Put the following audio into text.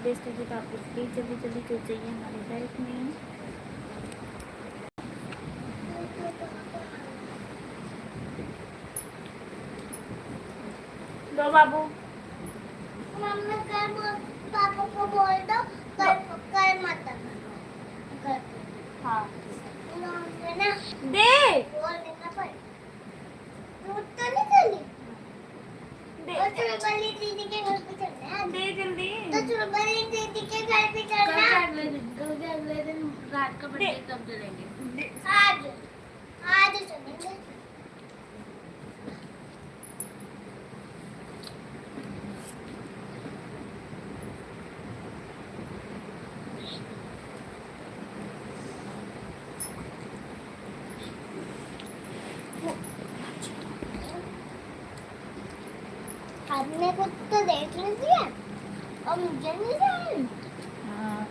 Best है तो आप लोग प्लीज़ जल्दी जल्दी जुड़ जाइए हमारे लाइफ में। दो बाबू मम्मी पापा को बोल दो कर मत कर। हाँ ना दे बोल देना पर दूध तो नहीं चली। दे और चुलबुली दीदी के घर पे चलना है। दे जल्दी। तो चुलबुली दीदी के घर पे चलना। अगले दिन रात का बर्थडे कब चलेंगे? आज आज चलेंगे। आपने कुछ तो देख लीजिए और मुझे नहीं जाए। हाँ